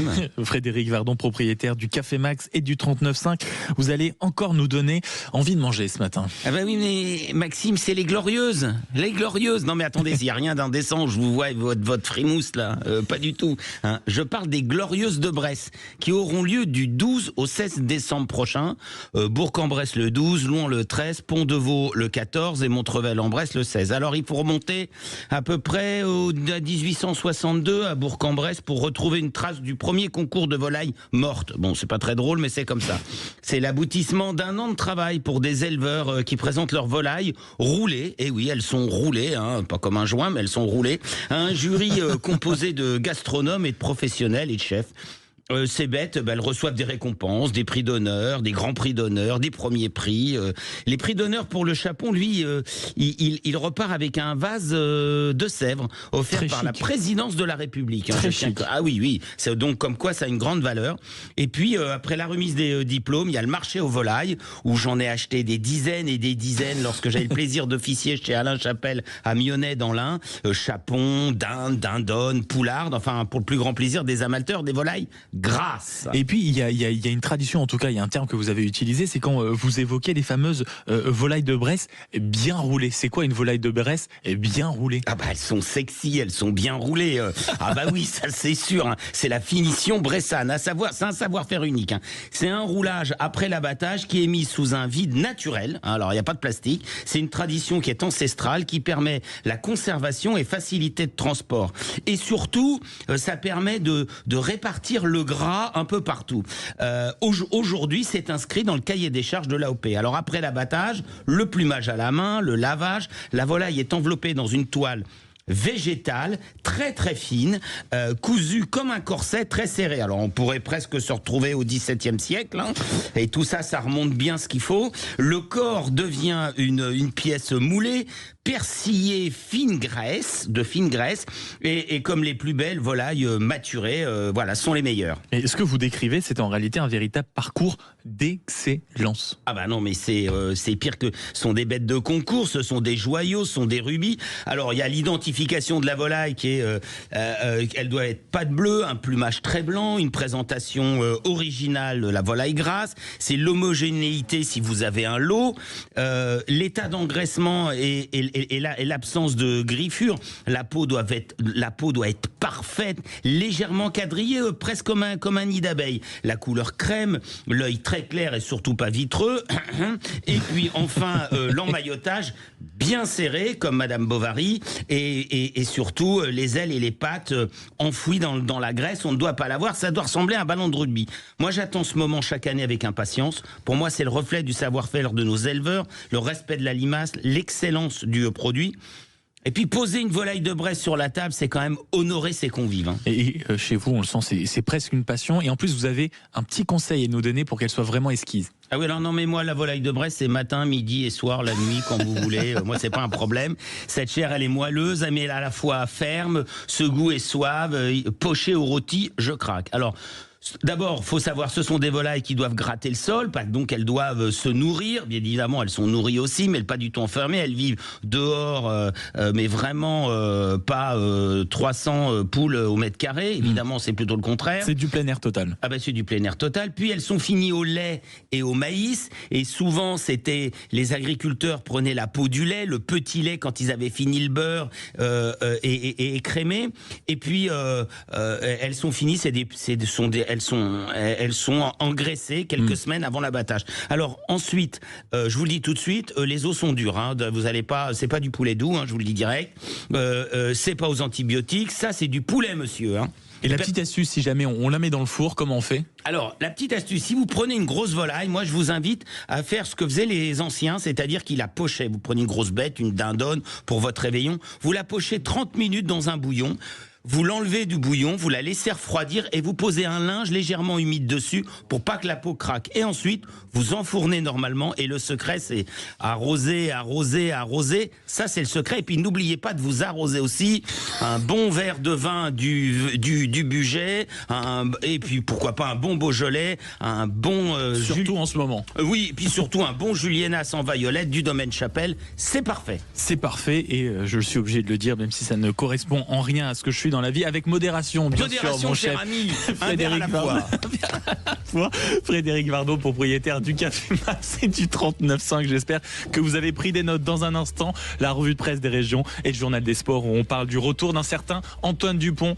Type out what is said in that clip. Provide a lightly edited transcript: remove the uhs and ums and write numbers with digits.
Maxime. Frédéric Vardon, propriétaire du Café Max et du 39.5. Vous allez encore nous donner envie de manger ce matin. Ah bah oui, mais Maxime, c'est les Glorieuses. Les Glorieuses. Non mais attendez, il n'y a rien d'indécent, je vous vois avec votre frimousse là. Pas du tout. Hein. Je parle des Glorieuses de Bresse, qui auront lieu du 12 au 16 décembre prochain. Bourg-en-Bresse le 12, Louhans le 13, Pont-de-Vaux le 14 et Montrevel-en-Bresse le 16. Alors il faut remonter à peu près à 1862 à Bourg-en-Bresse pour retrouver une trace du premier concours de volailles mortes. Bon, c'est pas très drôle, mais c'est comme ça. C'est l'aboutissement d'un an de travail pour des éleveurs qui présentent leurs volailles roulées. Et oui, elles sont roulées, hein, pas comme un joint, mais elles sont roulées. Un jury composé de gastronomes et de professionnels et de chefs. Ces bêtes, elles reçoivent des récompenses, des prix d'honneur, des grands prix d'honneur, des premiers prix. Les prix d'honneur pour le chapon, lui, il repart avec un vase de Sèvres offert par la présidence de la République. Très chic. Ah oui, c'est donc comme quoi ça a une grande valeur. Et puis après la remise des diplômes, il y a le marché aux volailles où j'en ai acheté des dizaines et des dizaines lorsque j'avais le plaisir d'officier chez Alain Chapelle à Mionnet dans l'Ain. Chapon, dinde, dindonne, poularde, enfin pour le plus grand plaisir des amateurs des volailles grasses. Et puis il y a une tradition, en tout cas il y a un terme que vous avez utilisé, c'est quand vous évoquez les fameuses volailles de Bresse bien roulées. C'est quoi une volaille de Bresse bien roulée? Ah bah elles sont sexy, elles sont bien roulées. Ah bah oui, ça c'est sûr. Hein. C'est la finition bressane. C'est un savoir-faire unique. Hein. C'est un roulage après l'abattage qui est mis sous un vide naturel. Alors il n'y a pas de plastique. C'est une tradition qui est ancestrale, qui permet la conservation et facilité de transport. Et surtout, ça permet de répartir le gras un peu partout. Aujourd'hui, c'est inscrit dans le cahier des charges de l'AOP. Alors après l'abattage, le plumage à la main, le lavage, la volaille est enveloppée dans une toile végétale, très très fine, cousue comme un corset très serré. Alors on pourrait presque se retrouver au XVIIe siècle, hein, et tout ça, ça remonte bien ce qu'il faut. Le corps devient une pièce moulée, persillée de fine graisse, et comme les plus belles volailles maturées, voilà, sont les meilleures. Et ce que vous décrivez, c'est en réalité un véritable parcours d'excellence. Ah bah non, mais c'est pire que... Ce sont des bêtes de concours, ce sont des joyaux, ce sont des rubis. Alors il y a l'identification de la volaille qui est... elle doit être pâte bleue, un plumage très blanc, une présentation originale de la volaille grasse. C'est l'homogénéité si vous avez un lot, l'état d'engraissement et l'absence de griffure. La peau doit être parfaite, légèrement quadrillée, presque comme un nid d'abeille. La couleur crème, l'œil très clair et surtout pas vitreux. Et puis enfin l'emmaillotage bien serré comme Madame Bovary et surtout les ailes et les pattes enfouies dans la graisse. On ne doit pas l'avoir, ça doit ressembler à un ballon de rugby. Moi j'attends ce moment chaque année avec impatience. Pour moi c'est le reflet du savoir-faire de nos éleveurs, le respect de la limace, l'excellence du produit. Et puis poser une volaille de Bresse sur la table, c'est quand même honorer ses convives. Hein. Et chez vous, on le sent, c'est presque une passion. Et en plus, vous avez un petit conseil à nous donner pour qu'elle soit vraiment esquisse. Ah oui, alors non, mais moi, la volaille de Bresse, c'est matin, midi et soir, la nuit, quand vous voulez. Moi, c'est pas un problème. Cette chair, elle est moelleuse, mais elle est à la fois ferme, ce goût est suave, poché au rôti, je craque. Alors, d'abord, faut savoir, ce sont des volailles qui doivent gratter le sol, donc elles doivent se nourrir. Bien évidemment, elles sont nourries aussi, mais pas du tout enfermées. Elles vivent dehors, mais vraiment pas 300 poules au mètre carré. Évidemment, c'est plutôt le contraire. C'est du plein air total. Ah ben c'est du plein air total. Puis elles sont finies au lait et au maïs. Et souvent, les agriculteurs prenaient la peau du lait, le petit lait quand ils avaient fini le beurre et écrémé. Et puis elles sont finies. Elles sont engraissées quelques semaines avant l'abattage. Alors ensuite, je vous le dis tout de suite, les os sont durs. Hein, vous allez pas, c'est pas du poulet doux. Hein, je vous le dis direct. C'est pas aux antibiotiques. Ça, c'est du poulet, monsieur. Hein. Et la petite astuce, si jamais on la met dans le four, comment on fait? Alors, la petite astuce, si vous prenez une grosse volaille, moi je vous invite à faire ce que faisaient les anciens, c'est-à-dire qu'ils la pochaient. Vous prenez une grosse bête, une dindonne pour votre réveillon, vous la pochez 30 minutes dans un bouillon. Vous l'enlevez du bouillon, vous la laissez refroidir et vous posez un linge légèrement humide dessus pour pas que la peau craque. Et ensuite, vous enfournez normalement et le secret, c'est arroser, arroser, arroser. Ça, c'est le secret. Et puis, n'oubliez pas de vous arroser aussi un bon verre de vin du Buget, et puis pourquoi pas un bon Beaujolais, un bon... Surtout en ce moment. Oui, et puis surtout un bon Juliena sans Violette du domaine Chapelle. C'est parfait. C'est parfait et je suis obligé de le dire, même si ça ne correspond en rien à ce que je suis dans dans la vie, avec modération, bien sûr, Modération, mon cher chef. ami. Un verre à la fois. Frédéric Vardot, propriétaire du Café Max et du 39.5. J'espère que vous avez pris des notes. Dans un instant, la revue de presse des régions et le journal des sports où on parle du retour d'un certain Antoine Dupont.